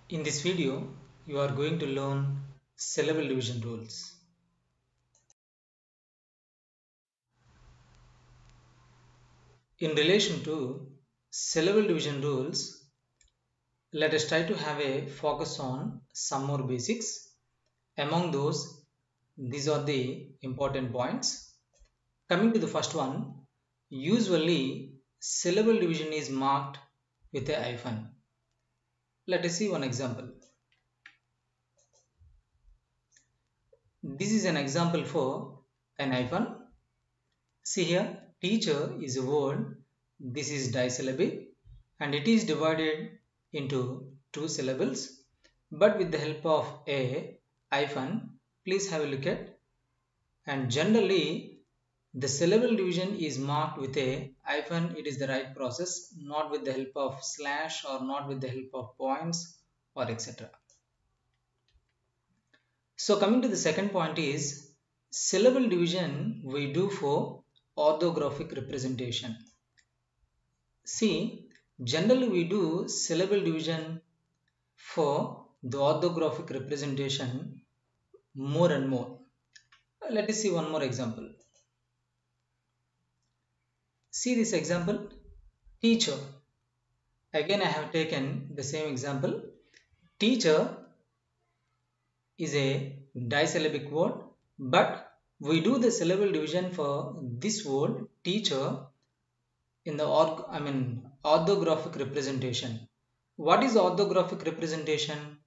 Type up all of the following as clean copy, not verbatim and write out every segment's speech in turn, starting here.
In this video, you are going to learn syllable division rules. In relation to syllable division rules, let us try to have a focus on some more basics. Among those, these are the important points. Coming to the first one, usually syllable division is marked with a hyphen. Let us see one example. This is an example for an hyphen. See here, teacher is a word. This is disyllabic and it is divided into two syllables, but with the help of a hyphen. Please have a look at. And generally, the syllable division is marked with a hyphen. It is the right process, not with the help of slash or not with the help of points or etc. So coming to the second point is syllable division we do for orthographic representation. See, generally we do syllable division for the orthographic representation more and more. Let us see one more example. See this example, teacher. Again I have taken the same example. Teacher is a disyllabic word, but we do the syllable division for this word teacher in the orthographic representation. What is orthographic representation?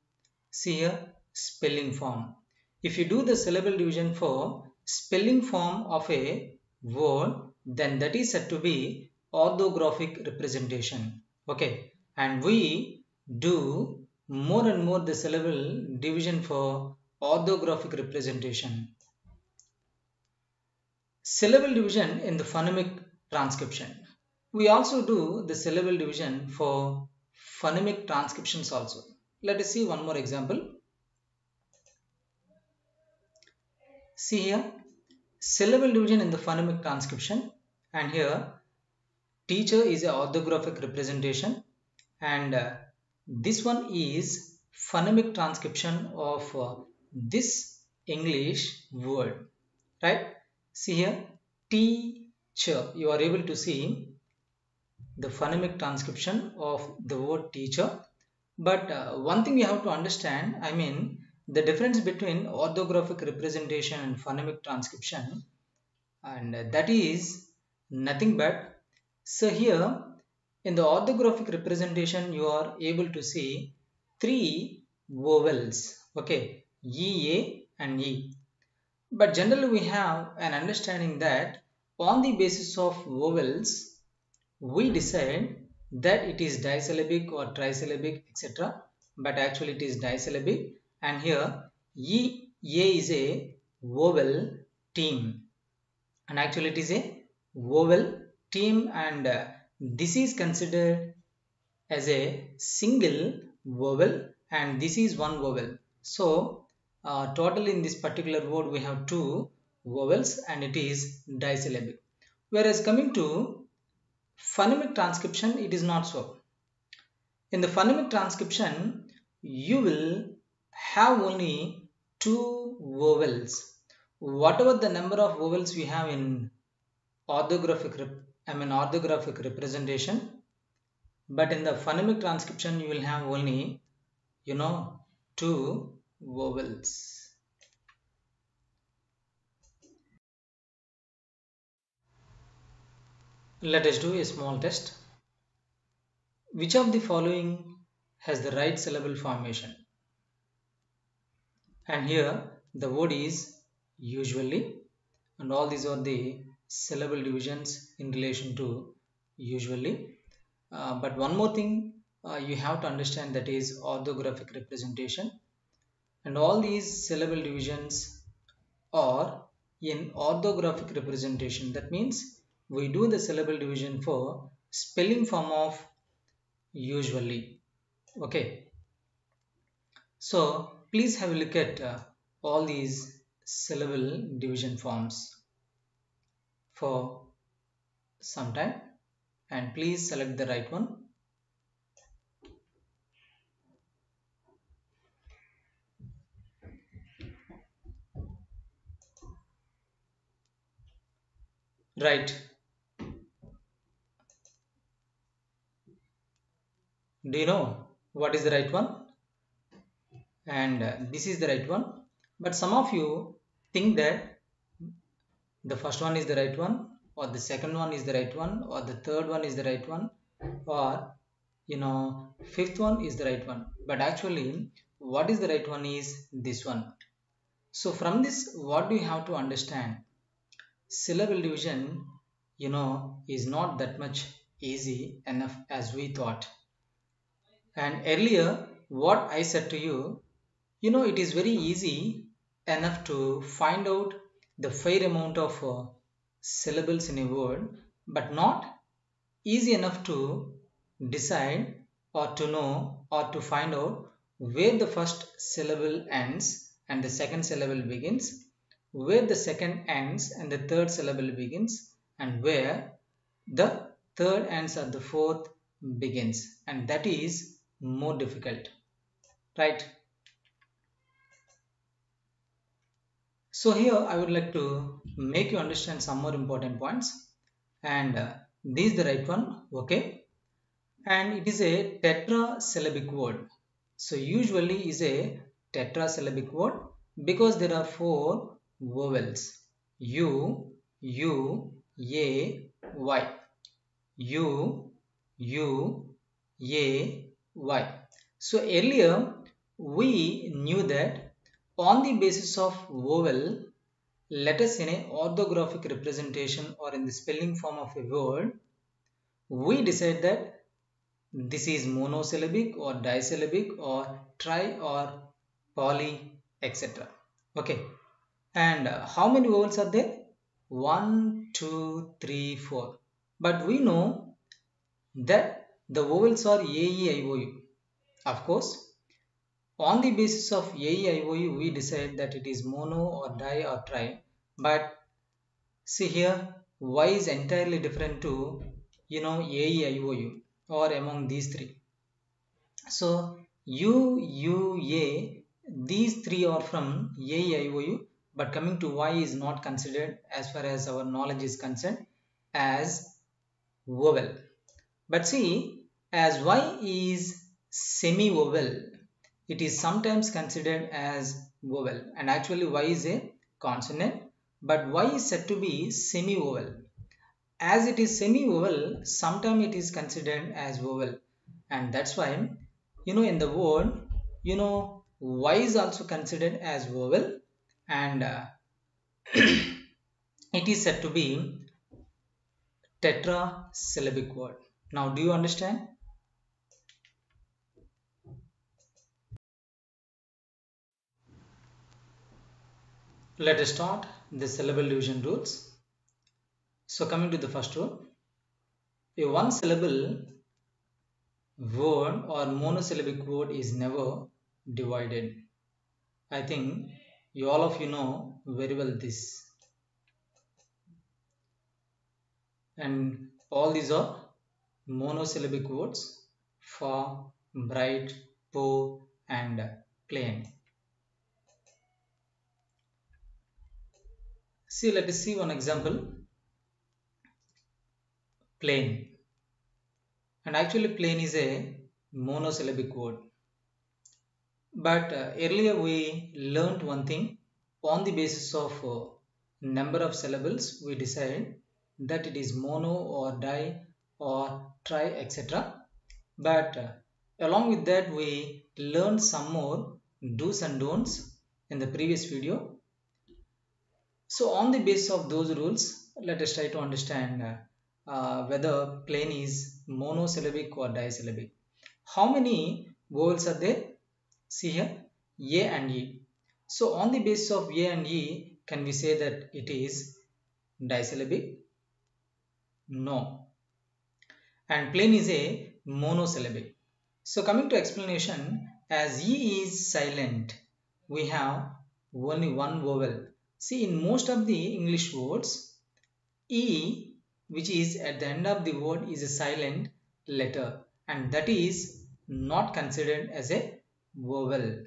See here, spelling form. If you do the syllable division for spelling form of a word, then that is said to be orthographic representation. Okay, and we do more and more the syllable division for orthographic representation. Syllable division in the phonemic transcription. We also do the syllable division for phonemic transcriptions also. Let us see one more example. See here, syllable division in the phonemic transcription, and here teacher is a orthographic representation and this one is phonemic transcription of this English word, right? See here, teacher, you are able to see the phonemic transcription of the word teacher. But one thing you have to understand, the difference between orthographic representation and phonemic transcription, and that is nothing but, so here in the orthographic representation you are able to see three vowels, okay, E, A and E. But generally we have an understanding that on the basis of vowels we decide that it is disyllabic or trisyllabic etc. But actually it is disyllabic, and here E, A is a vowel team and actually it is a vowel team, and this is considered as a single vowel and this is one vowel. So totally in this particular word we have two vowels and it is disyllabic. Whereas coming to phonemic transcription, it is not so. In the phonemic transcription, you will have only two vowels. Whatever the number of vowels we have in orthographic representation, but in the phonemic transcription, you will have only, two vowels. Let us do a small test. Which of the following has the right syllable formation? And here the word is usually, and all these are the syllable divisions in relation to usually. But one more thing you have to understand, that is orthographic representation, and all these syllable divisions are in orthographic representation. That means we do the syllable division for spelling form of usually. Okay, so please have a look at all these syllable division forms for some time and please select the right one. Right. Do you know what is the right one? And this is the right one. But some of you think that the first one is the right one, or the second one is the right one, or the third one is the right one, or fifth one is the right one. But actually, what is the right one is this one. So from this, what do you have to understand? Syllable division, is not that much easy enough as we thought. And earlier, what I said to you, it is very easy enough to find out the fair amount of syllables in a word, but not easy enough to decide or to know or to find out where the first syllable ends and the second syllable begins, where the second ends and the third syllable begins, and where the third ends and the fourth begins. And that is more difficult, right? So here I would like to make you understand some more important points, and this is the right one, okay? And it is a tetrasyllabic word. So usually is a tetrasyllabic word because there are four vowels: U, U, A, Y. U, U, A, Y. So earlier we knew that on the basis of vowel, let us in a orthographic representation or in the spelling form of a word, we decide that this is monosyllabic or disyllabic or tri or poly, etc. Okay. And how many vowels are there? 1, 2, 3, 4. But we know that the vowels are A, E, I, O, U. Of course, on the basis of A, E, I, O, U, we decide that it is mono or di or tri. But see here, Y is entirely different to, A, E, I, O, U, or among these three. So U, U, A, these three are from A, E, I, O, U, but coming to Y is not considered as far as our knowledge is concerned as vowel. But see, as Y is semi-vowel, it is sometimes considered as vowel, and actually Y is a consonant, but Y is said to be semi-vowel. As it is semi-vowel, sometimes it is considered as vowel, and that's why in the word Y is also considered as vowel, and it is said to be tetrasyllabic word. Now do you understand? Let us start the syllable division rules. So coming to the first rule, a one syllable word or monosyllabic word is never divided. I think all of you know very well this. And all these are monosyllabic words: far, bright, poor, and plain. See, let us see one example. Plain. And actually plain is a monosyllabic word. But earlier we learned one thing. On the basis of number of syllables, we decide that it is mono or di or tri, etc. But along with that, we learned some more do's and don'ts in the previous video. So on the basis of those rules, let us try to understand whether plain is monosyllabic or disyllabic. How many vowels are there? See here, A and E. So on the basis of A and E, can we say that it is disyllabic? No. And plain is a monosyllabic. So coming to explanation, as E is silent, we have only one vowel. See, in most of the English words, E, which is at the end of the word, is a silent letter, and that is not considered as a vowel,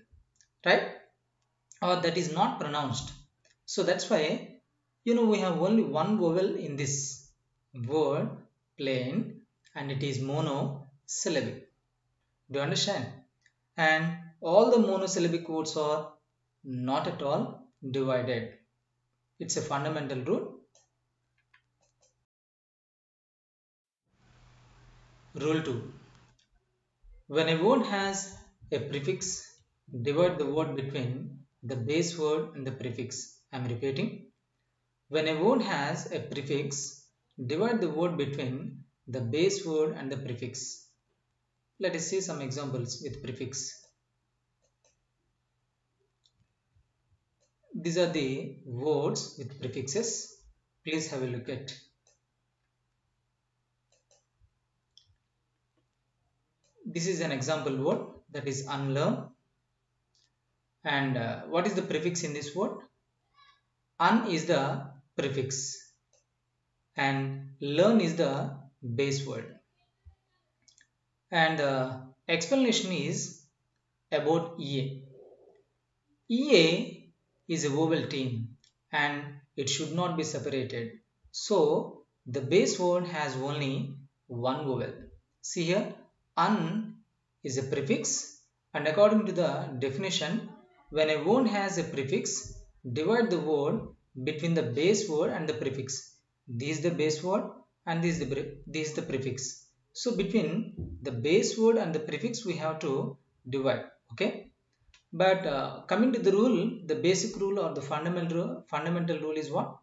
right? Or that is not pronounced. So that's why We have only one vowel in this word plain and it is monosyllabic. Do you understand? And all the monosyllabic words are not at all divided. It's a fundamental rule. Rule 2. When a word has a prefix, divide the word between the base word and the prefix. I am repeating. When a word has a prefix, divide the word between the base word and the prefix. Let us see some examples with prefix. These are the words with prefixes. Please have a look at. This is an example word, that is unlearn. And what is the prefix in this word? Un is the prefix and learn is the base word. And the explanation is about EA. EA is a vowel team and it should not be separated. So the base word has only one vowel. See here, un is a prefix, and according to the definition, when a word has a prefix, divide the word between the base word and the prefix. This is the base word and this is the prefix. So between the base word and the prefix we have to divide. Okay. But coming to the rule, the basic rule or the fundamental rule is what?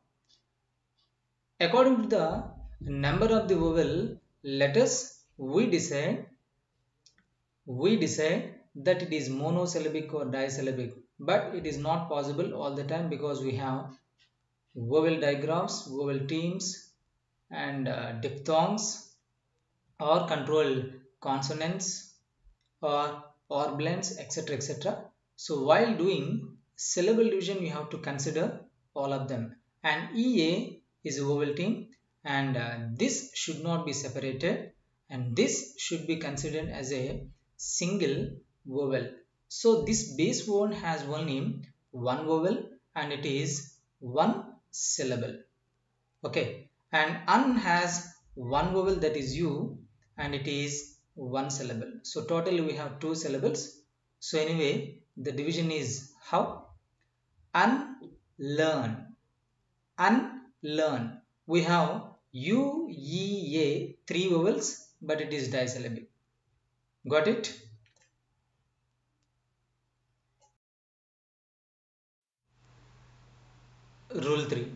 According to the number of the vowel letters, we decide that it is monosyllabic or disyllabic, but it is not possible all the time because we have vowel digraphs, vowel teams, and diphthongs or control consonants or blends, etc., etc. So while doing syllable division, you have to consider all of them. And EA is a vowel team, and this should not be separated, and this should be considered as a single vowel. So this base word has only one vowel and it is one syllable. Okay, and un has one vowel, that is U, and it is one syllable. So totally we have two syllables. So anyway, the division is how? Unlearn. Unlearn. We have U, E, A, three vowels, but it is disyllabic. Got it? Rule 3.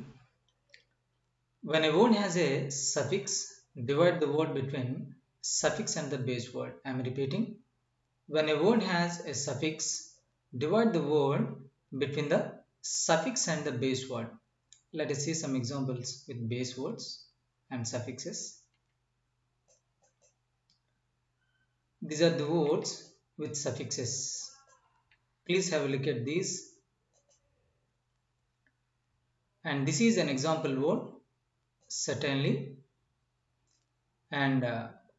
When a word has a suffix, divide the word between suffix and the base word. I am repeating. When a word has a suffix, divide the word between the suffix and the base word. Let us see some examples with base words and suffixes. These are the words with suffixes. Please have a look at these. And this is an example word, certainly. And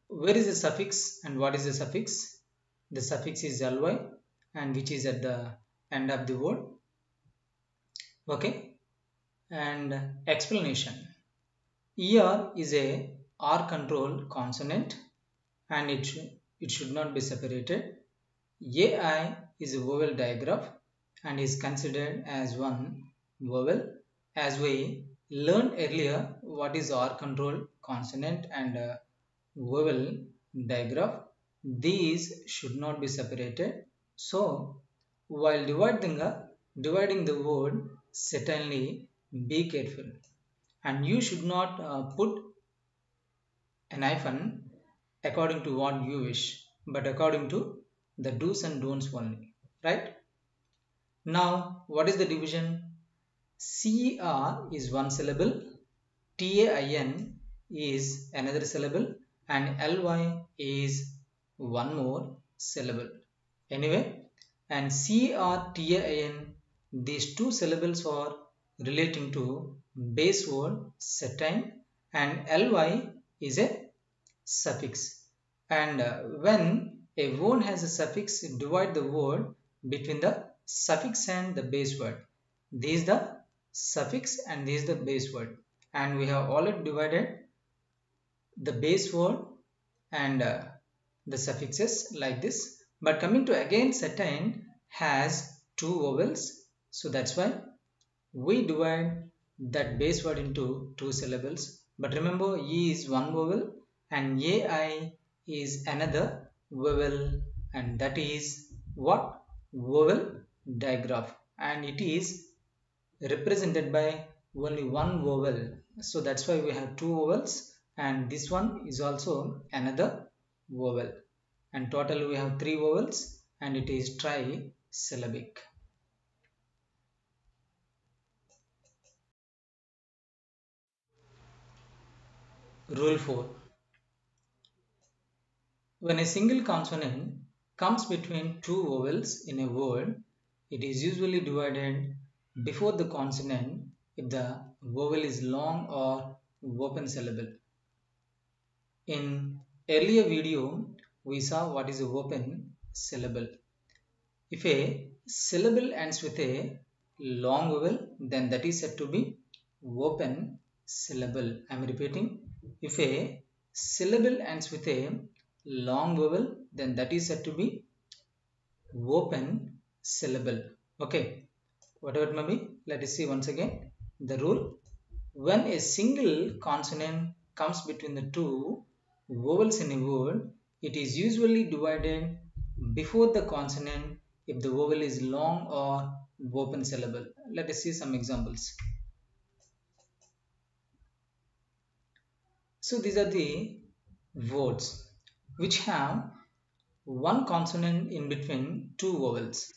where is the suffix and what is the suffix? The suffix is ly, and which is at the end of the word. Okay. And explanation. ER is a R control consonant and it should not be separated. AI is a vowel digraph and is considered as one vowel. As we learned earlier, what is R control consonant and vowel digraph? These should not be separated. So while dividing the word, certainly be careful, and you should not put an hyphen according to what you wish, but according to the do's and don'ts only, right? Now what is the division? CR is one syllable, TAIN is another syllable, and LY is one more syllable. Anyway, and CRTAIN, these two syllables are relating to base word certain, and ly is a suffix. And when a word has a suffix, divide the word between the suffix and the base word. This is the suffix and this is the base word, and we have already divided the base word and the suffixes like this. But coming to again certain has two vowels, so that's why we divide that base word into two syllables. But remember, E is one vowel and AI is another vowel, and that is what? Vowel digraph, and it is represented by only one vowel. So that's why we have two vowels, and this one is also another vowel, and total we have three vowels, and it is trisyllabic. Rule 4. When a single consonant comes between two vowels in a word, it is usually divided before the consonant if the vowel is long or open syllable. In earlier video, we saw what is a open syllable. If a syllable ends with a long vowel, then that is said to be open syllable. I am repeating. If a syllable ends with a long vowel, then that is said to be open syllable. Okay, whatever it may be, let us see once again the rule. When a single consonant comes between the two vowels in a word, it is usually divided before the consonant if the vowel is long or open syllable. Let us see some examples. So these are the words which have one consonant in between two vowels.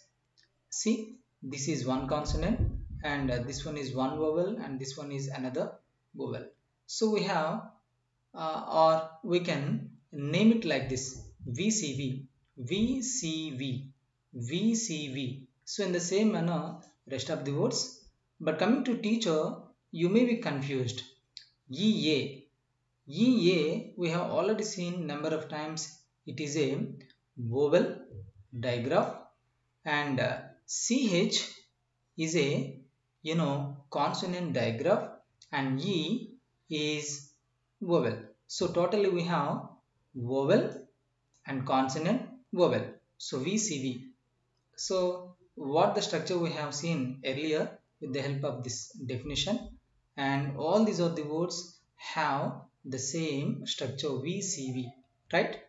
See, this is one consonant and this one is one vowel and this one is another vowel. So we have or we can name it like this: VCV, VCV, VCV. So in the same manner rest of the words. But coming to teacher, you may be confused. EA, EA we have already seen number of times. It is a vowel digraph, and CH is a consonant digraph, and E is vowel. So totally we have vowel and consonant vowel. So VCV. So what the structure we have seen earlier with the help of this definition, and all these are the words have the same structure VCV, right?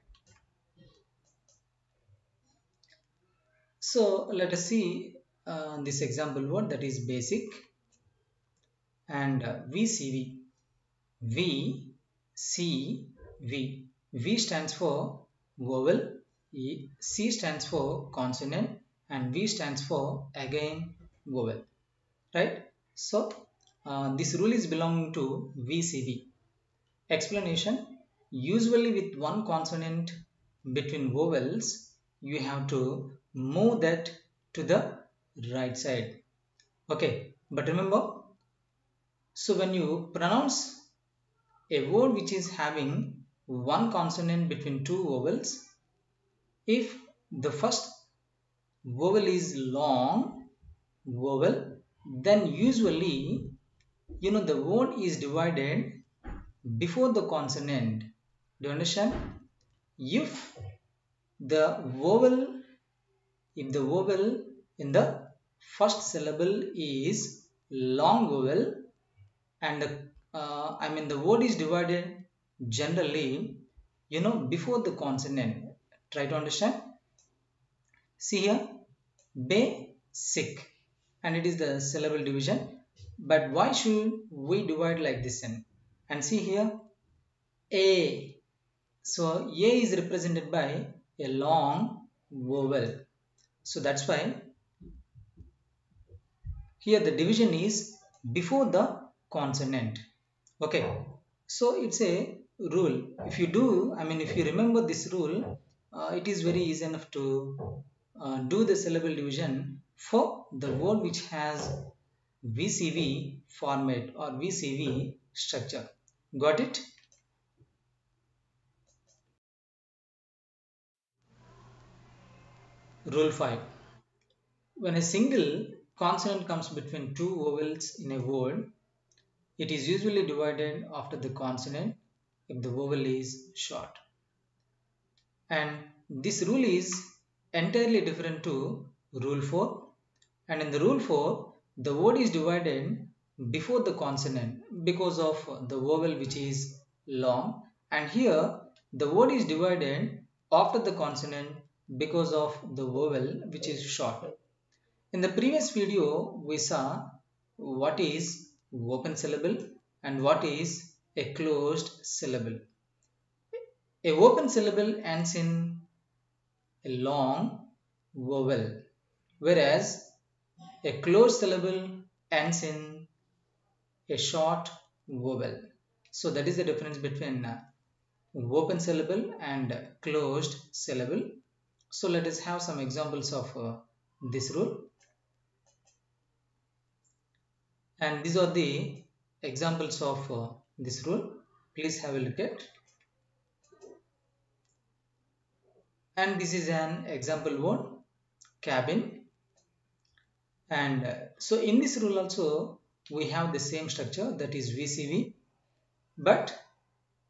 So let us see this example word, that is basic, and VCV. V, C, V. V stands for vowel, C stands for consonant, and V stands for again vowel, right? So this rule is belonging to VCV. Explanation: usually with one consonant between vowels, you have to move that to the right side. Okay, but remember, so when you pronounce a word which is having one consonant between two vowels, if the first vowel is long vowel, then usually the word is divided before the consonant. Do you understand? If the vowel in the first syllable is long vowel, and the word is divided generally before the consonant. Try to understand. See here, basic, and it is the syllable division. But why should we divide like this? And see here, a. So a is represented by a long vowel. So that's why here the division is before the consonant. Okay, so it's a rule. If you remember this rule, it is very easy enough to do the syllable division for the word which has VCV format or VCV structure. Got it? Rule 5. When a single consonant comes between two vowels in a word, it is usually divided after the consonant if the vowel is short. And this rule is entirely different to rule 4. And in the rule 4, the word is divided before the consonant because of the vowel which is long. And here the word is divided after the consonant because of the vowel which is short. In the previous video, we saw what is open syllable and what is a closed syllable. A open syllable ends in a long vowel, whereas a closed syllable ends in a short vowel. So that is the difference between open syllable and closed syllable. So let us have some examples of this rule. And these are the examples of this rule. Please have a look at. And this is an example word, cabin. And so in this rule also we have the same structure, that is VCV, but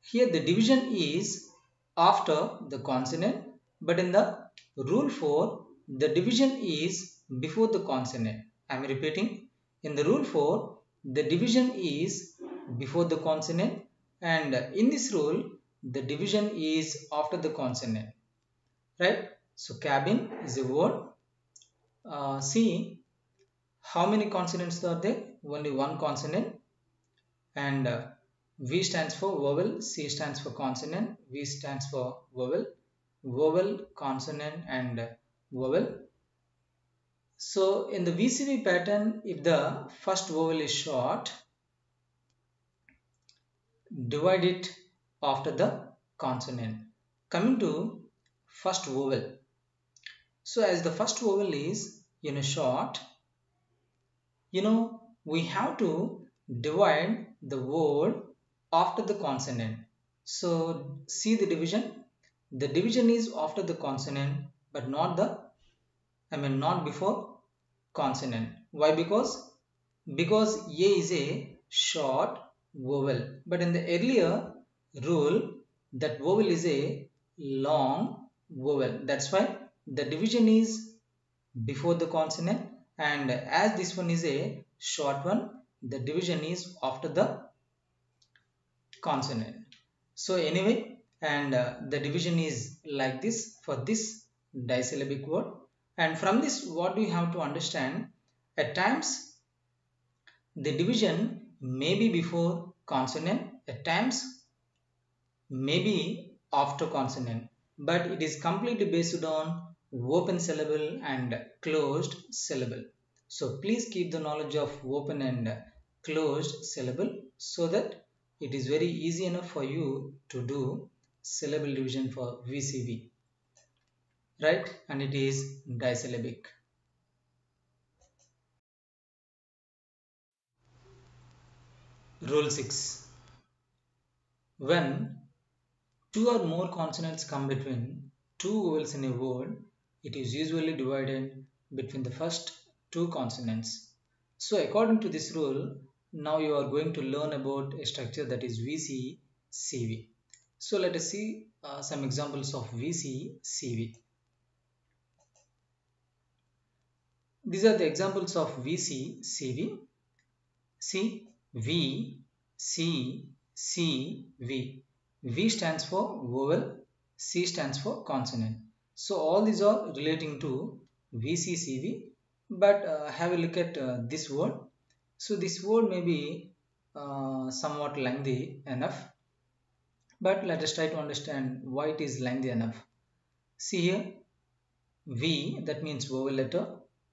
here the division is after the consonant, but in the rule 4 the division is before the consonant. I am repeating, in the rule 4 the division is before the consonant, and in this rule the division is after the consonant, right? So cabin is a word. See how many consonants are there? Only one consonant. And V stands for vowel, C stands for consonant, V stands for vowel, vowel, consonant and vowel. So in the VCV pattern, if the first vowel is short, divide it after the consonant. Coming to first vowel. So as the first vowel is short, we have to divide the word after the consonant. So see the division. The division is after the consonant, but not before consonant. Why? Because A is a short vowel, but in the earlier rule that vowel is a long vowel. That's why the division is before the consonant, and as this one is a short one, the division is after the consonant. So anyway, and the division is like this for this disyllabic word. And from this, what do you have to understand? At times the division may be before consonant, at times may be after consonant, but it is completely based on open syllable and closed syllable. So please keep the knowledge of open and closed syllable so that it is very easy enough for you to do syllable division for VCV, right? And it is disyllabic. Rule 6. When two or more consonants come between two vowels in a word, it is usually divided between the first two consonants. So according to this rule, now you are going to learn about a structure that is VC-CV. So let us see some examples of VC-CV. These are the examples of VC-CV. See, V, C, C, V. V stands for vowel, C stands for consonant. So all these are relating to VCCV, but have a look at this word. So this word may be somewhat lengthy enough, but let us try to understand why it is lengthy enough. See here, V, that means vowel letter,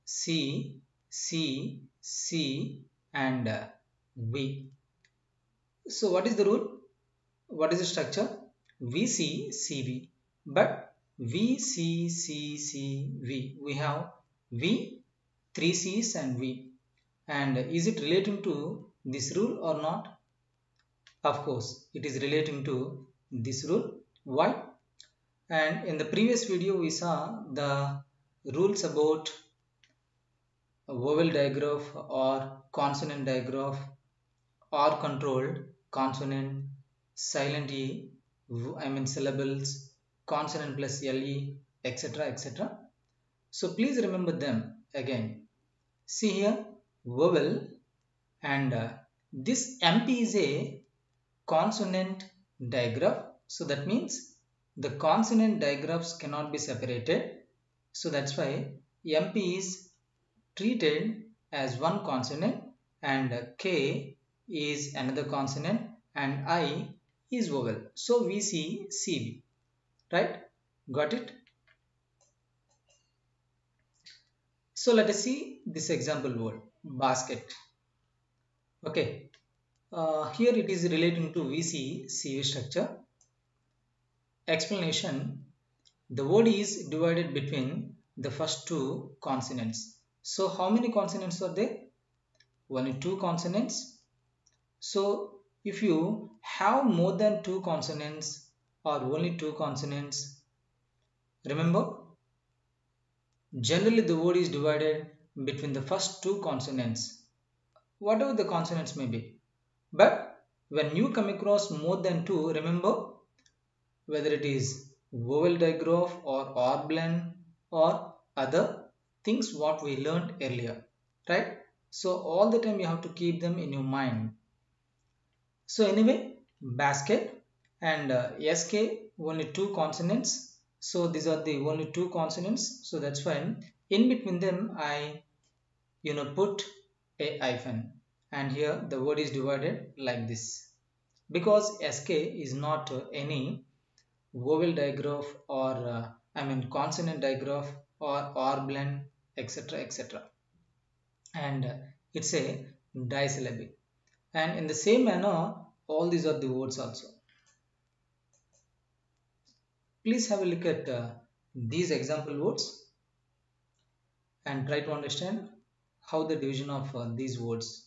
C, C, C and V. So what is the rule? What is the structure? VC, CV, but VC, C, C, V. We have V, 3 C's and V. And is it relating to this rule or not? Of course, it is relating to this rule. Why? And in the previous video, we saw the rules about a vowel digraph or consonant digraph or controlled consonant, silent e, syllables, consonant plus le, etc. etc. So please remember them again. See here, vowel, and this MP is a consonant digraph. So that means the consonant digraphs cannot be separated. So that's why MP is treated as one consonant, and K is another consonant, and I is vowel. So we see CV, right? Got it? So let us see this example word, basket. Okay, here it is relating to VC CV structure. Explanation: the word is divided between the first two consonants. So how many consonants are there? Only two consonants. So if you have more than two consonants or only two consonants, remember, generally the word is divided between the first two consonants, whatever the consonants may be. But when you come across more than two, remember, whether it is vowel digraph or blend or other things what we learned earlier, right? So all the time you have to keep them in your mind. So anyway, basket and SK, only two consonants. So these are the only two consonants. So that's why in between them I put a hyphen, and here the word is divided like this, because SK is not any vowel digraph or consonant digraph or blend, etc. etc. And it's a disyllabic. And in the same manner, all these are the words also. Please have a look at these example words and try to understand how the division of these words.